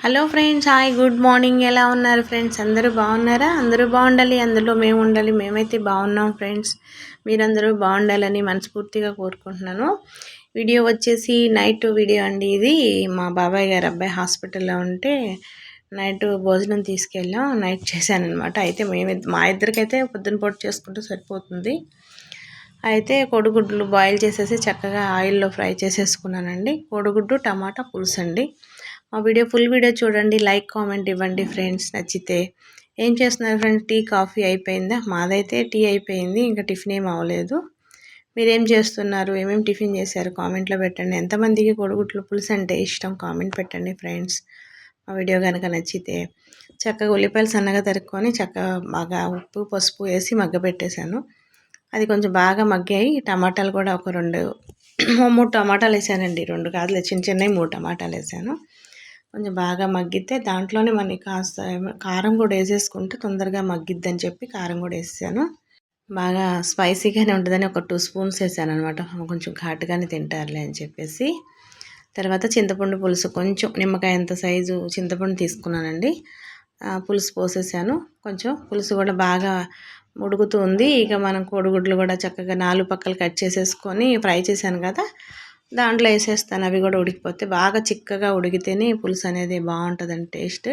Hello friends, hi, good morning. ఎలా ఉన్నారు friends? అందరూ బాగున్నారా? అందరూ బాగుండాలి, అందులో మేము ఉండాలి. మేమైతే బాగున్నాం ఫ్రెండ్స్. మీరందరూ బాగుండాలని మనస్ఫూర్తిగా కోరుకుంటున్నాను. వీడియో వచ్చేసి నైట్ వీడియో అండి. ఇది మా బాబాయ్ గారు అబ్బాయి హాస్పిటల్లో ఉంటే నైట్ భోజనం తీసుకెళ్ళాం. నైట్ చేశానమాట. అయితే మా ఇద్దరికైతే పొద్దున పూట చేసుకుంటూ సరిపోతుంది. అయితే కోడిగుడ్లు బాయిల్ చేసేసి చక్కగా ఆయిల్లో ఫ్రై చేసేసుకున్నానండి. కోడిగుడ్డు టమాటా పులుసు అండి. మా ఫుల్ వీడియో చూడండి, లైక్ కామెంట్ ఇవ్వండి ఫ్రెండ్స్ నచ్చితే. ఏం చేస్తున్నారు ఫ్రెండ్స్? టీ కాఫీ అయిపోయిందా? మాదైతే టీ అయిపోయింది, ఇంకా టిఫిన్ ఏం అవ్వలేదు. మీరేం చేస్తున్నారు? ఏమేమి టిఫిన్ చేశారు? కామెంట్లో పెట్టండి. ఎంతమందికి కోడిగుడ్లు పులుసు అంటే ఇష్టం కామెంట్ పెట్టండి ఫ్రెండ్స్. మా వీడియో కనుక నచ్చితే చక్కగా ఉల్లిపాయలు సన్నగా తరుక్కొని చక్కగా బాగా ఉప్పు పసుపు వేసి మగ్గబెట్టేశాను. అది కొంచెం బాగా మగ్గాయి. టమాటాలు కూడా ఒక 3 టమాటాలు వేసానండి. 2 కాదులే, చిన్న చిన్నవి 3 టమాటాలు వేసాను. కొంచెం బాగా మగ్గితే దాంట్లోనే మనకి కాస్త కారం కూడా వేసేసుకుంటే తొందరగా మగ్గిద్దని చెప్పి కారం కూడా వేసాను. బాగా స్పైసీగానే ఉంటుందని ఒక 2 స్పూన్స్ వేసాను అనమాట. కొంచెం ఘాటుగానే తింటారులే అని చెప్పేసి. తర్వాత చింతపండు పులుసు, కొంచెం నిమ్మకాయ అంత సైజు చింతపండు తీసుకున్నానండి. పులుసు పోసేసాను. కొంచెం పులుసు కూడా బాగా ఉడుకుతుంది. ఇక మనం కోడిగుడ్లు కూడా చక్కగా 4 పక్కలు కట్ చేసేసుకొని ఫ్రై చేశాను కదా, దాంట్లో వేసేస్తాను. అవి కూడా ఉడికిపోతే బాగా చిక్కగా ఉడికితేనే పులుసు అనేది బాగుంటుందండి టేస్ట్.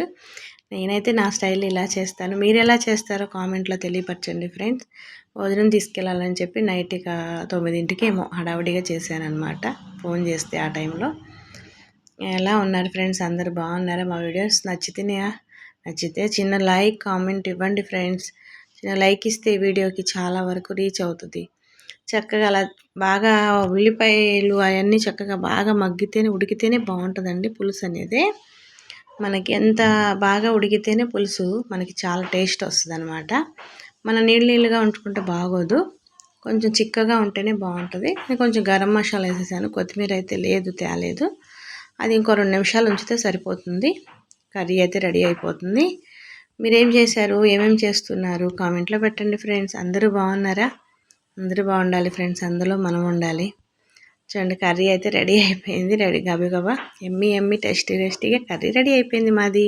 నేనైతే నా స్టైల్ ఇలా చేస్తాను. మీరు ఎలా చేస్తారో కామెంట్లో తెలియపరచండి ఫ్రెండ్స్. భోజనం తీసుకెళ్ళాలని చెప్పి నైట్ ఇక 9ంటికి ఏమో హడావిడిగా చేశానమాట, ఫోన్ చేస్తే ఆ టైంలో. ఎలా ఉన్నారు ఫ్రెండ్స్? అందరు బాగున్నారా? మా వీడియోస్ నచ్చితే చిన్న లైక్ కామెంట్ ఇవ్వండి ఫ్రెండ్స్. చిన్న లైక్ ఇస్తే ఈ వీడియోకి చాలా వరకు రీచ్ అవుతుంది. చక్కగా అలా బాగా ఉల్లిపాయలు అవన్నీ చక్కగా బాగా మగ్గితేనే ఉడికితేనే బాగుంటుందండి పులుసు అనేది. మనకి ఎంత బాగా ఉడికితేనే పులుసు మనకి చాలా టేస్ట్ వస్తుంది అనమాట. మన నీళ్ళుగా ఉంచుకుంటే బాగోదు, కొంచెం చిక్కగా ఉంటేనే బాగుంటుంది. నేను కొంచెం గరం మసాలా వేసేసాను. కొత్తిమీర అయితే తేలేదు. అది ఇంకో 2 నిమిషాలు ఉంచితే సరిపోతుంది. కర్రీ అయితే రెడీ అయిపోతుంది. మీరేం చేశారు? ఏమేమి చేస్తున్నారు? కామెంట్లో పెట్టండి ఫ్రెండ్స్. అందరూ బాగున్నారా? అందరూ బాగుండాలి ఫ్రెండ్స్, అందులో మనం ఉండాలి. చూడండి, కర్రీ అయితే రెడీ అయిపోయింది. గబగబా ఎమ్మి టేస్టీగా కర్రీ రెడీ అయిపోయింది మాది.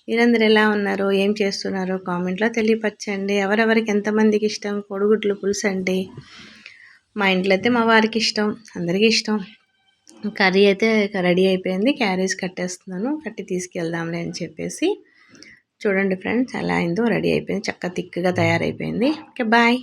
మీరందరూ ఎలా ఉన్నారో, ఏం చేస్తున్నారో కామెంట్లో తెలియపరచండి. ఎవరెవరికి ఎంతమందికి ఇష్టం కోడిగుడ్లు పులుసు అంటే? మా ఇంట్లో అయితే మా వారికి ఇష్టం, అందరికీ ఇష్టం. కర్రీ అయితే రెడీ అయిపోయింది. క్యారేజ్ కట్టేస్తున్నాను, కట్టి తీసుకెళ్దాంలే అని చెప్పేసి. చూడండి ఫ్రెండ్స్ ఎలా అయిందో, రెడీ అయిపోయింది, చక్కగా థిక్గా తయారైపోయింది. Okay, bye.